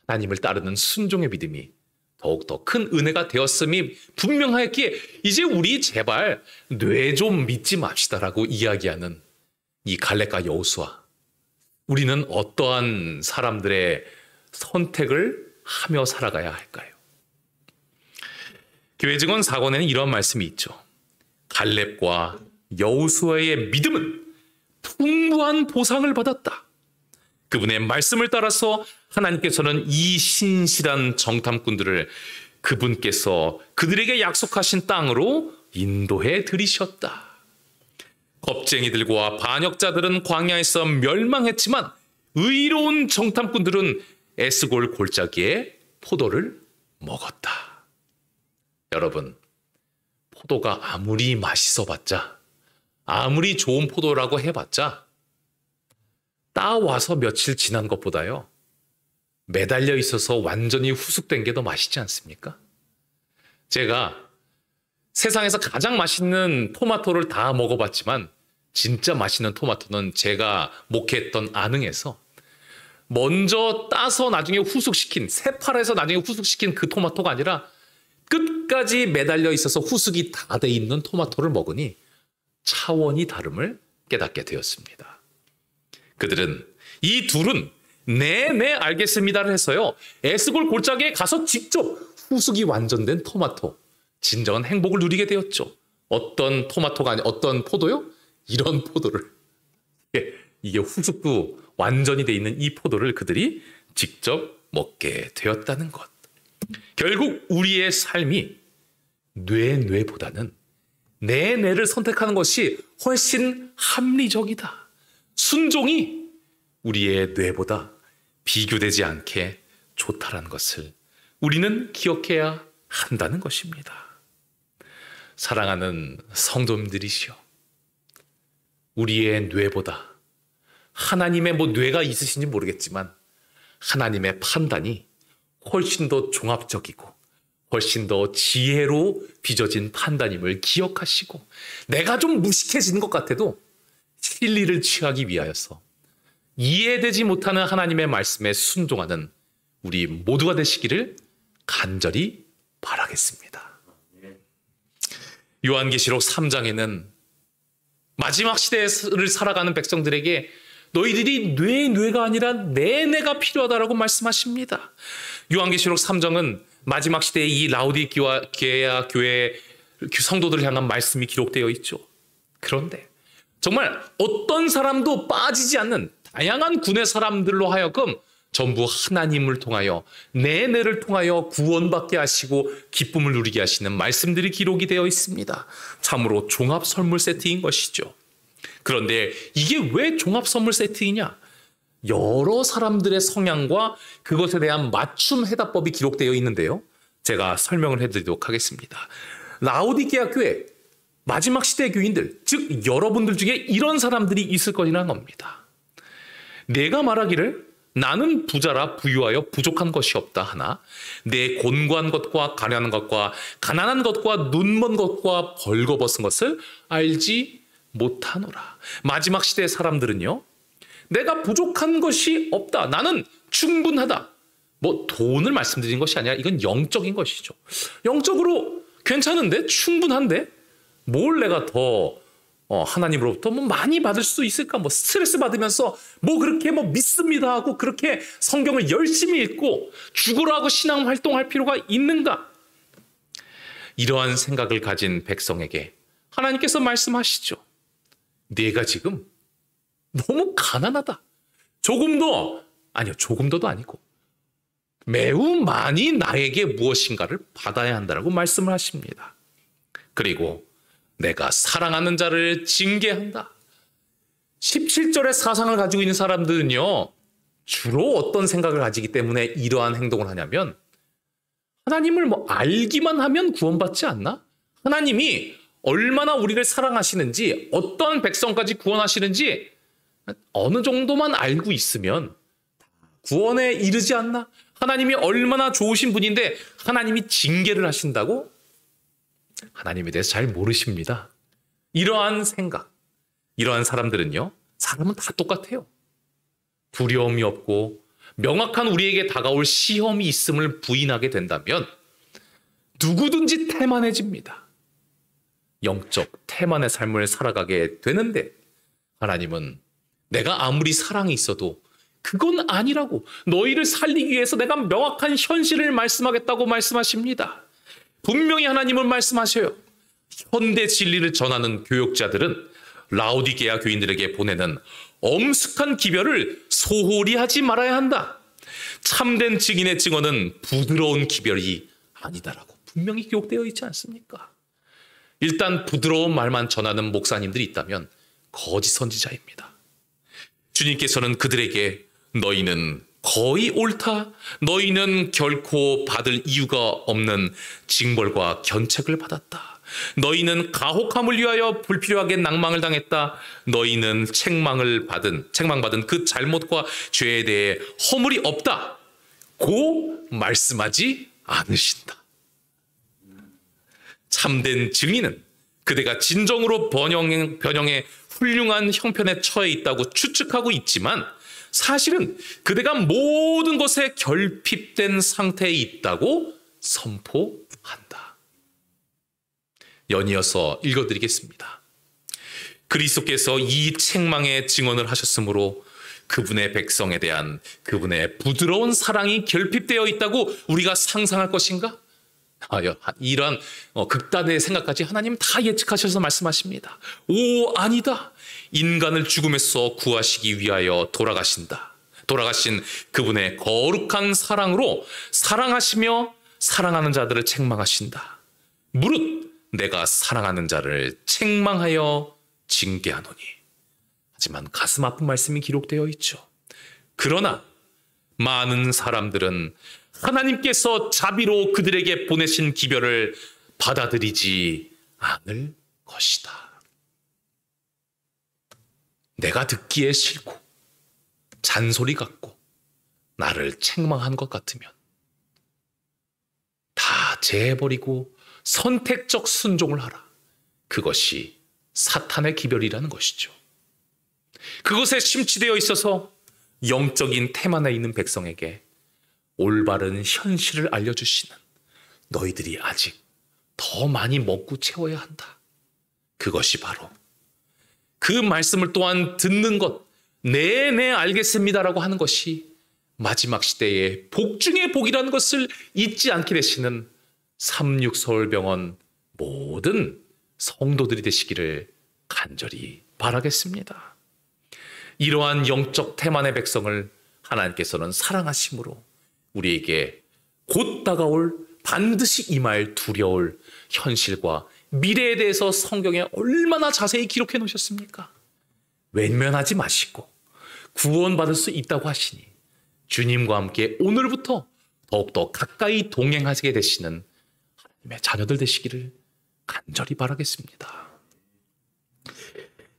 하나님을 따르는 순종의 믿음이 더욱더 큰 은혜가 되었음이 분명하였기에 이제 우리 제발 뇌 좀 믿지 맙시다라고 이야기하는 이 갈렙과 여호수아. 우리는 어떠한 사람들의 선택을 하며 살아가야 할까요? 교회 증언 4권에는 이런 말씀이 있죠. 갈렙과 여호수아의 믿음은 풍부한 보상을 받았다. 그분의 말씀을 따라서 하나님께서는 이 신실한 정탐꾼들을 그분께서 그들에게 약속하신 땅으로 인도해 들이셨다. 겁쟁이들과 반역자들은 광야에서 멸망했지만 의로운 정탐꾼들은 에스골 골짜기에 포도를 먹었다. 여러분, 포도가 아무리 맛있어봤자, 아무리 좋은 포도라고 해봤자 따와서 며칠 지난 것보다요 매달려 있어서 완전히 후숙된 게 더 맛있지 않습니까? 제가 세상에서 가장 맛있는 토마토를 다 먹어봤지만 진짜 맛있는 토마토는 제가 목회했던 안흥에서 먼저 따서 나중에 후숙시킨, 새파래서 나중에 후숙시킨 그 토마토가 아니라 끝까지 매달려 있어서 후숙이 다 돼 있는 토마토를 먹으니 차원이 다름을 깨닫게 되었습니다. 그들은 이 둘은 네 알겠습니다를 해서요. 에스골 골짜기에 가서 직접 후숙이 완전된 토마토, 진정한 행복을 누리게 되었죠. 어떤 토마토가 아니 어떤 포도요? 이런 포도를 이게 후숙도 완전히 돼 있는 이 포도를 그들이 직접 먹게 되었다는 것. 결국 우리의 삶이 뇌보다는 내 선택하는 것이 훨씬 합리적이다. 순종이 우리의 뇌보다 비교되지 않게 좋다라는 것을 우리는 기억해야 한다는 것입니다. 사랑하는 성도님들이시여, 우리의 뇌보다 하나님의 뇌가 있으신지 모르겠지만 하나님의 판단이 훨씬 더 종합적이고 훨씬 더 지혜로 빚어진 판단임을 기억하시고, 내가 좀 무식해지는 것 같아도 진리를 취하기 위하여서 이해되지 못하는 하나님의 말씀에 순종하는 우리 모두가 되시기를 간절히 바라겠습니다. 요한계시록 3장에는 마지막 시대를 살아가는 백성들에게 너희들이 뇌가 아니라 내가 필요하다라고 말씀하십니다. 요한계시록 3장은 마지막 시대의 이 라오디게아 교회 성도들을 향한 말씀이 기록되어 있죠. 그런데 정말 어떤 사람도 빠지지 않는 다양한 군의 사람들로 하여금 전부 하나님을 통하여 내를 통하여 구원받게 하시고 기쁨을 누리게 하시는 말씀들이 기록이 되어 있습니다. 참으로 종합 선물 세트인 것이죠. 그런데 이게 왜 종합 선물 세트이냐? 여러 사람들의 성향과 그것에 대한 맞춤 해답법이 기록되어 있는데요. 제가 설명을 해드리도록 하겠습니다. 라오디게아 교회 마지막 시대 교인들, 즉 여러분들 중에 이런 사람들이 있을 거라는 겁니다. 내가 말하기를 나는 부자라 부유하여 부족한 것이 없다 하나 내 곤고한 것과 가련한 것과 가난한 것과 눈먼 것과 벌거벗은 것을 알지 못하노라. 마지막 시대의 사람들은요, 내가 부족한 것이 없다, 나는 충분하다. 돈을 말씀드린 것이 아니라 이건 영적인 것이죠. 영적으로 괜찮은데, 충분한데 뭘 내가 더 하나님으로부터 많이 받을 수 있을까? 스트레스 받으면서 그렇게 믿습니다 하고 그렇게 성경을 열심히 읽고 죽으라 하고 신앙 활동할 필요가 있는가? 이러한 생각을 가진 백성에게 하나님께서 말씀하시죠. 내가 지금 너무 가난하다. 조금도 아니고 매우 많이 나에게 무엇인가를 받아야 한다라고 말씀을 하십니다. 그리고 내가 사랑하는 자를 징계한다. 17절의 사상을 가지고 있는 사람들은요, 주로 어떤 생각을 가지기 때문에 이러한 행동을 하냐면, 하나님을 알기만 하면 구원받지 않나? 하나님이 얼마나 우리를 사랑하시는지, 어떤 백성까지 구원하시는지 어느 정도만 알고 있으면 구원에 이르지 않나? 하나님이 얼마나 좋으신 분인데 하나님이 징계를 하신다고? 하나님에 대해서 잘 모르십니다. 이러한 생각, 이러한 사람들은요, 사람은 다 똑같아요. 두려움이 없고 명확한 우리에게 다가올 시험이 있음을 부인하게 된다면 누구든지 태만해집니다. 영적 태만의 삶을 살아가게 되는데, 하나님은 내가 아무리 사랑이 있어도 그건 아니라고, 너희를 살리기 위해서 내가 명확한 현실을 말씀하겠다고 말씀하십니다. 분명히 하나님은 말씀하셔요. 현대 진리를 전하는 교역자들은 라오디게아 교인들에게 보내는 엄숙한 기별을 소홀히 하지 말아야 한다. 참된 증인의 증언은 부드러운 기별이 아니다라고 분명히 기록되어 있지 않습니까? 일단 부드러운 말만 전하는 목사님들이 있다면 거짓 선지자입니다. 주님께서는 그들에게 너희는 거의 옳다, 너희는 결코 받을 이유가 없는 징벌과 견책을 받았다, 너희는 가혹함을 위하여 불필요하게 낭망을 당했다, 너희는 책망받은 그 잘못과 죄에 대해 허물이 없다 고 말씀하지 않으신다. 참된 증인은 그대가 진정으로 변형의 훌륭한 형편에 처해 있다고 추측하고 있지만 사실은 그대가 모든 것에 결핍된 상태에 있다고 선포한다. 연이어서 읽어드리겠습니다. 그리스도께서 이 책망의 증언을 하셨으므로 그분의 백성에 대한 그분의 부드러운 사랑이 결핍되어 있다고 우리가 상상할 것인가? 이런 극단의 생각까지 하나님 다 예측하셔서 말씀하십니다. 오, 아니다. 인간을 죽음에서 구하시기 위하여 돌아가신 그분의 거룩한 사랑으로 사랑하시며 사랑하는 자들을 책망하신다. 무릇 내가 사랑하는 자를 책망하여 징계하노니. 하지만 가슴 아픈 말씀이 기록되어 있죠. 그러나 많은 사람들은 하나님께서 자비로 그들에게 보내신 기별을 받아들이지 않을 것이다. 내가 듣기에 싫고 잔소리 같고 나를 책망한 것 같으면 다 제해버리고 선택적 순종을 하라. 그것이 사탄의 기별이라는 것이죠. 그것에 심취되어 있어서 영적인 태만에 있는 백성에게 올바른 현실을 알려주시는 너희들이 아직 더 많이 먹고 채워야 한다. 그것이 바로 그 말씀을 또한 듣는 것, 네 알겠습니다라고 하는 것이 마지막 시대의 복 중의 복이라는 것을 잊지 않게 되시는 삼육서울병원 모든 성도들이 되시기를 간절히 바라겠습니다. 이러한 영적 태만의 백성을 하나님께서는 사랑하심으로 우리에게 곧 다가올 반드시 임할 두려울 현실과 미래에 대해서 성경에 얼마나 자세히 기록해 놓으셨습니까? 외면하지 마시고 구원받을 수 있다고 하시니 주님과 함께 오늘부터 더욱더 가까이 동행하게 되시는 하나님의 자녀들 되시기를 간절히 바라겠습니다.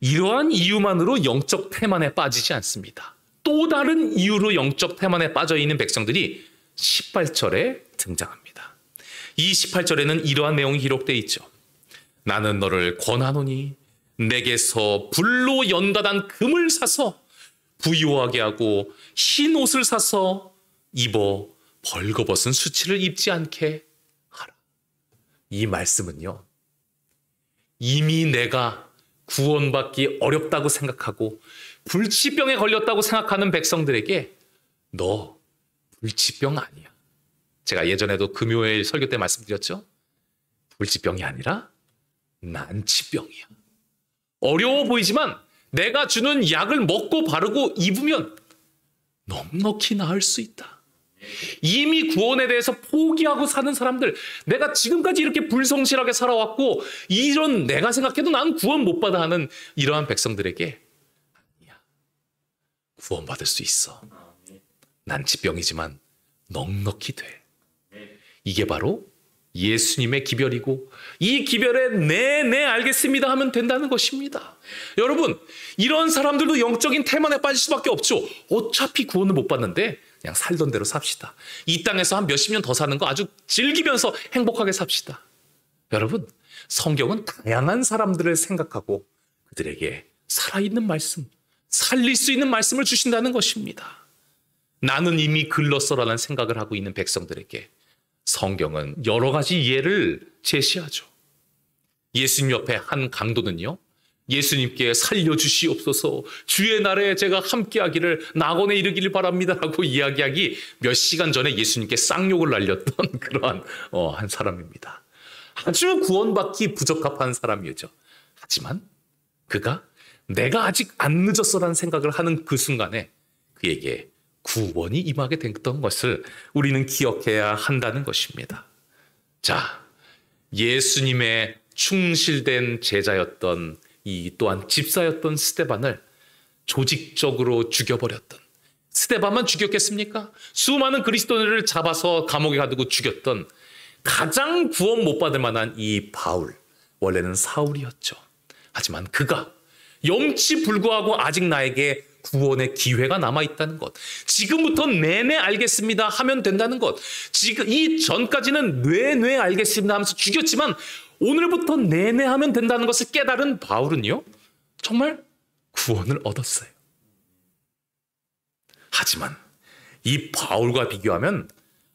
이러한 이유만으로 영적 태만에 빠지지 않습니다. 또 다른 이유로 영적 태만에 빠져있는 백성들이 18절에 등장합니다. 이 18절에는 이러한 내용이 기록되어 있죠. 나는 너를 권하노니 내게서 불로 연단한 금을 사서 부유하게 하고 흰 옷을 사서 입어 벌거벗은 수치를 입지 않게 하라. 이 말씀은요, 이미 내가 구원받기 어렵다고 생각하고 불치병에 걸렸다고 생각하는 백성들에게 너 불치병 아니야. 제가 예전에도 금요일 설교 때 말씀드렸죠. 불치병이 아니라 난치병이야. 어려워 보이지만 내가 주는 약을 먹고 바르고 입으면 넉넉히 나을 수 있다. 이미 구원에 대해서 포기하고 사는 사람들, 내가 지금까지 이렇게 불성실하게 살아왔고 이런 내가 생각해도 난 구원 못 받아 하는 이러한 백성들에게 아니야, 구원받을 수 있어. 난치병이지만 넉넉히 돼. 이게 바로 예수님의 기별이고 이 기별에 네 알겠습니다 하면 된다는 것입니다. 여러분, 이런 사람들도 영적인 태만에 빠질 수밖에 없죠. 어차피 구원을 못 받는데 그냥 살던 대로 삽시다. 이 땅에서 한 몇십 년 더 사는 거 아주 즐기면서 행복하게 삽시다. 여러분, 성경은 다양한 사람들을 생각하고 그들에게 살아있는 말씀, 살릴 수 있는 말씀을 주신다는 것입니다. 나는 이미 글렀어라는 생각을 하고 있는 백성들에게 성경은 여러 가지 예를 제시하죠. 예수님 옆에 한 강도는요, 예수님께 살려주시옵소서, 주의 날에 제가 함께하기를 낙원에 이르기를 바랍니다라고 이야기하기 몇 시간 전에 예수님께 쌍욕을 날렸던 그러한 한 사람입니다. 아주 구원받기 부적합한 사람이었죠. 하지만 그가 내가 아직 안 늦었어라는 생각을 하는 그 순간에 그에게 구원이 임하게 됐던 것을 우리는 기억해야 한다는 것입니다. 자, 예수님의 충실된 제자였던 이 또한 집사였던 스데반을 조직적으로 죽여버렸던, 스데반만 죽였겠습니까? 수많은 그리스도인을 잡아서 감옥에 가두고 죽였던 가장 구원 못 받을 만한 이 바울, 원래는 사울이었죠. 하지만 그가 영치불구하고 아직 나에게 구원의 기회가 남아있다는 것, 지금부터 네네 알겠습니다 하면 된다는 것, 지금 이 전까지는 네 알겠습니다 하면서 죽였지만 오늘부터 네네 하면 된다는 것을 깨달은 바울은요, 정말 구원을 얻었어요. 하지만 이 바울과 비교하면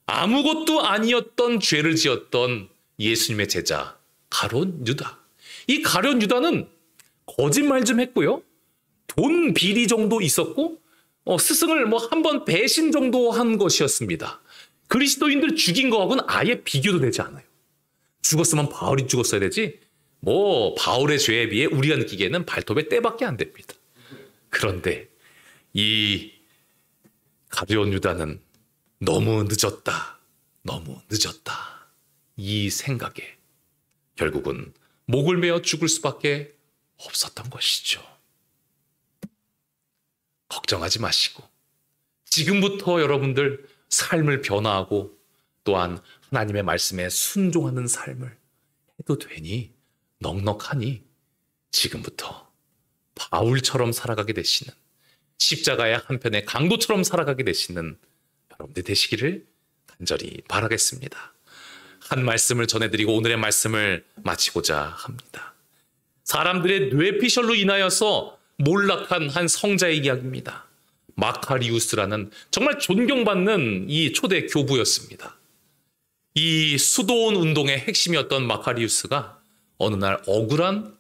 아무것도 아니었던 죄를 지었던 예수님의 제자 가룟 유다, 이 가룟 유다는 거짓말 좀 했고요, 돈 비리 정도 있었고 스승을 한 번 배신 정도 한 것이었습니다. 그리스도인들 죽인 거하고는 아예 비교도 되지 않아요. 죽었으면 바울이 죽었어야 되지. 뭐 바울의 죄에 비해 우리가 느끼기에는 발톱의 때밖에 안 됩니다. 그런데 이 가룟 유다는 너무 늦었다. 너무 늦었다. 이 생각에 결국은 목을 메어 죽을 수밖에 없었던 것이죠. 걱정하지 마시고 지금부터 여러분들 삶을 변화하고 또한 하나님의 말씀에 순종하는 삶을 해도 되니 넉넉하니 지금부터 바울처럼 살아가게 되시는 십자가의 한편의 강도처럼 살아가게 되시는 여러분들 되시기를 간절히 바라겠습니다. 한 말씀을 전해드리고 오늘의 말씀을 마치고자 합니다. 사람들의 뇌피셜로 인하여서 몰락한 한 성자의 이야기입니다. 마카리우스라는 정말 존경받는 이 초대 교부였습니다. 이 수도원 운동의 핵심이었던 마카리우스가 어느 날 억울한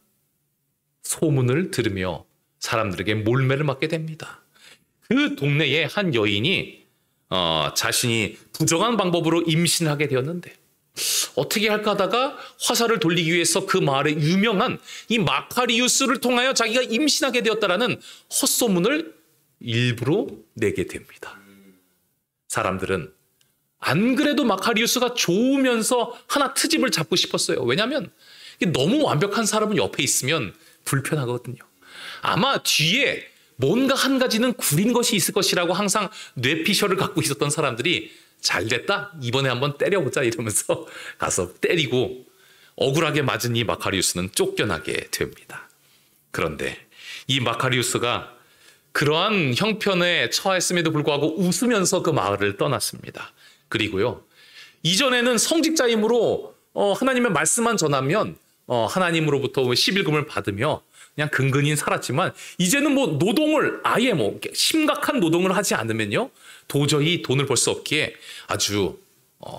소문을 들으며 사람들에게 몰매를 맞게 됩니다. 그 동네에 한 여인이 자신이 부정한 방법으로 임신하게 되었는데 어떻게 할까 하다가 화살을 돌리기 위해서 그 마을의 유명한 이 마카리우스를 통하여 자기가 임신하게 되었다라는 헛소문을 일부러 내게 됩니다. 사람들은 안 그래도 마카리우스가 좋으면서 하나 트집을 잡고 싶었어요. 왜냐하면 너무 완벽한 사람은 옆에 있으면 불편하거든요. 아마 뒤에 뭔가 한 가지는 구린 것이 있을 것이라고 항상 뇌피셜을 갖고 있었던 사람들이 잘됐다, 이번에 한번 때려보자 이러면서 가서 때리고 억울하게 맞은 이 마카리우스는 쫓겨나게 됩니다. 그런데 이 마카리우스가 그러한 형편에 처했음에도 불구하고 웃으면서 그 마을을 떠났습니다. 그리고요, 이전에는 성직자이므로 하나님의 말씀만 전하면 하나님으로부터 11금을 받으며 그냥 근근히 살았지만 이제는 뭐 노동을 아예 뭐 심각한 노동을 하지 않으면요 도저히 돈을 벌 수 없기에 아주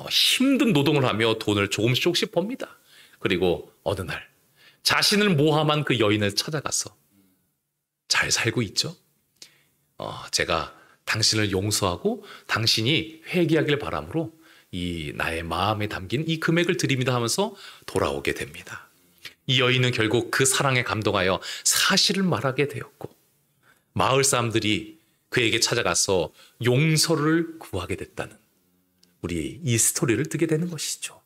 힘든 노동을 하며 돈을 조금씩 법니다. 그리고 어느 날 자신을 모함한 그 여인을 찾아가서 잘 살고 있죠? 제가 당신을 용서하고 당신이 회개하길 바람으로 이 나의 마음에 담긴 이 금액을 드립니다 하면서 돌아오게 됩니다. 이 여인은 결국 그 사랑에 감동하여 사실을 말하게 되었고 마을 사람들이 그에게 찾아가서 용서를 구하게 됐다는 우리 이 스토리를 듣게 되는 것이죠.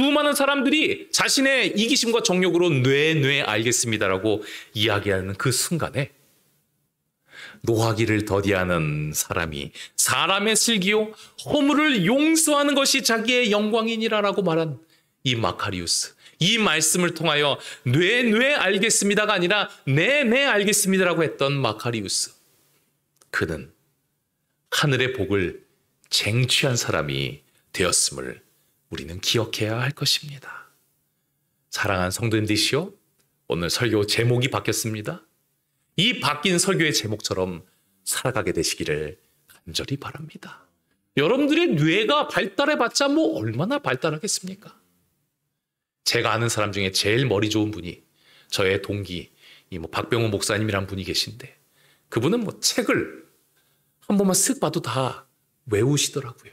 수많은 사람들이 자신의 이기심과 정욕으로 뇌 알겠습니다라고 이야기하는 그 순간에 노하기를 더디하는 사람이 사람의 슬기요 허물을 용서하는 것이 자기의 영광이니라라고 말한 이 마카리우스, 이 말씀을 통하여 뇌 알겠습니다가 아니라 네 알겠습니다라고 했던 마카리우스, 그는 하늘의 복을 쟁취한 사람이 되었음을 우리는 기억해야 할 것입니다. 사랑하는 성도님들이시여, 오늘 설교 제목이 바뀌었습니다. 이 바뀐 설교의 제목처럼 살아가게 되시기를 간절히 바랍니다. 여러분들의 뇌가 발달해봤자 뭐 얼마나 발달하겠습니까? 제가 아는 사람 중에 제일 머리 좋은 분이 저의 동기 박병호 목사님이란 분이 계신데 그분은 뭐 책을 한 번만 쓱 봐도 다 외우시더라고요.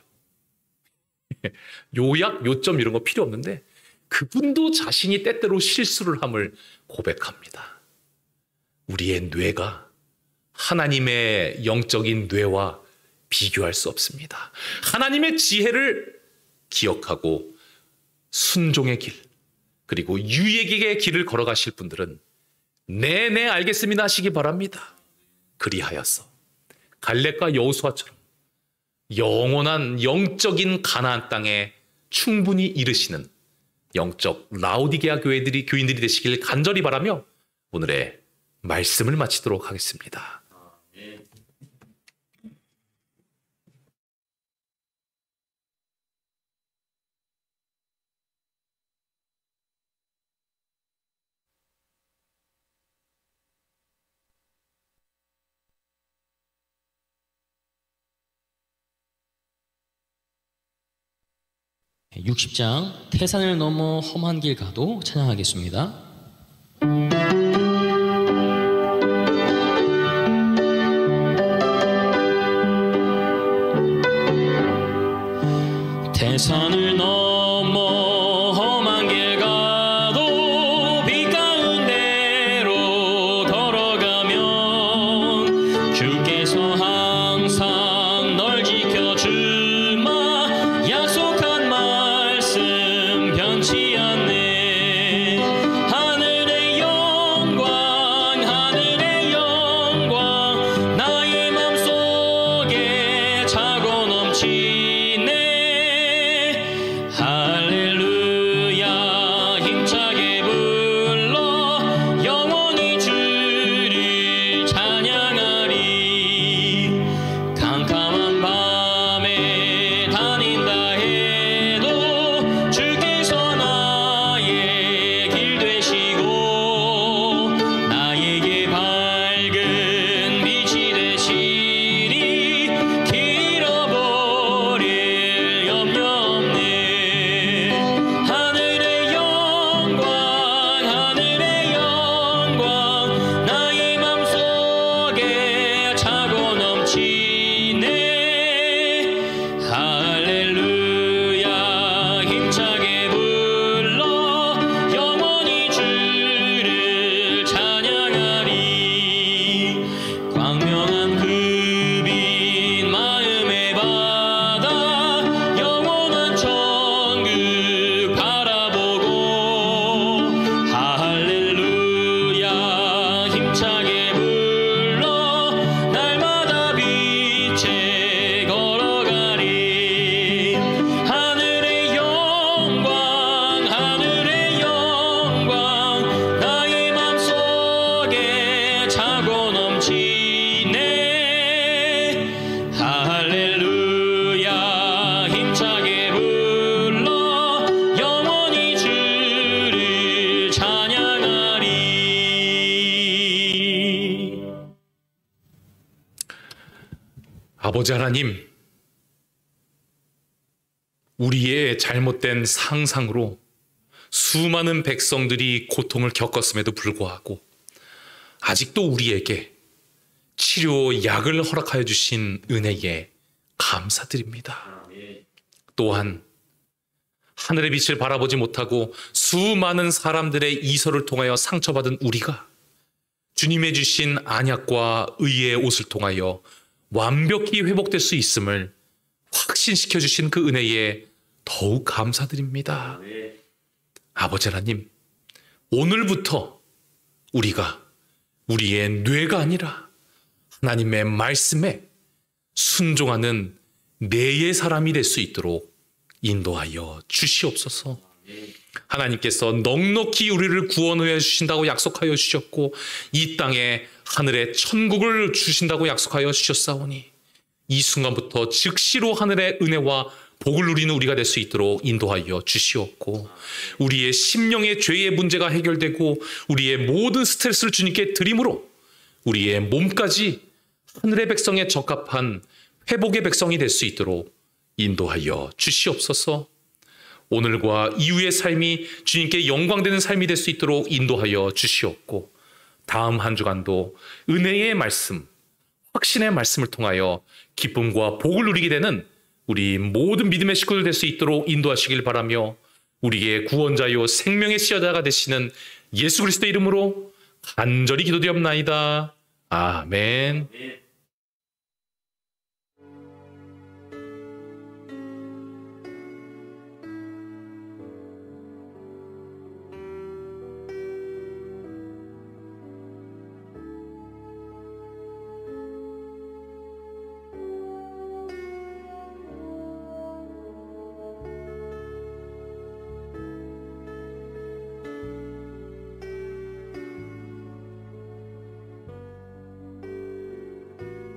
요약, 요점 이런 거 필요 없는데 그분도 자신이 때때로 실수를 함을 고백합니다. 우리의 뇌가 하나님의 영적인 뇌와 비교할 수 없습니다. 하나님의 지혜를 기억하고 순종의 길, 그리고 유익의 길을 걸어가실 분들은 네 알겠습니다 하시기 바랍니다. 그리하여서 갈렙과 여호수아처럼 영원한 영적인 가나안 땅에 충분히 이르시는 영적 라오디게아 교인들이 되시길 간절히 바라며 오늘의 말씀을 마치도록 하겠습니다. 네, 60장 태산을 넘어 험한 길 가도 찬양하겠습니다. 태산을 넘어 험한 길 아버지 하나님, 우리의 잘못된 상상으로 수많은 백성들이 고통을 겪었음에도 불구하고 아직도 우리에게 치료 약을 허락하여 주신 은혜에 감사드립니다. 또한 하늘의 빛을 바라보지 못하고 수많은 사람들의 이설을 통하여 상처받은 우리가 주님의 주신 안약과 의의 옷을 통하여 완벽히 회복될 수 있음을 확신시켜 주신 그 은혜에 더욱 감사드립니다. 아버지 하나님, 오늘부터 우리가 우리의 뇌가 아니라 하나님의 말씀에 순종하는 뇌의 사람이 될 수 있도록 인도하여 주시옵소서. 하나님께서 넉넉히 우리를 구원하여 주신다고 약속하여 주셨고 이 땅에 하늘의 천국을 주신다고 약속하여 주셨사오니 이 순간부터 즉시로 하늘의 은혜와 복을 누리는 우리가 될 수 있도록 인도하여 주시옵고 우리의 심령의 죄의 문제가 해결되고 우리의 모든 스트레스를 주님께 드림으로 우리의 몸까지 하늘의 백성에 적합한 회복의 백성이 될 수 있도록 인도하여 주시옵소서. 오늘과 이후의 삶이 주님께 영광되는 삶이 될 수 있도록 인도하여 주시옵고 다음 한 주간도 은혜의 말씀, 확신의 말씀을 통하여 기쁨과 복을 누리게 되는 우리 모든 믿음의 식구들 될 수 있도록 인도하시길 바라며 우리의 구원자요 생명의 씨앗자가 되시는 예수 그리스도의 이름으로 간절히 기도드리옵나이다. 아멘.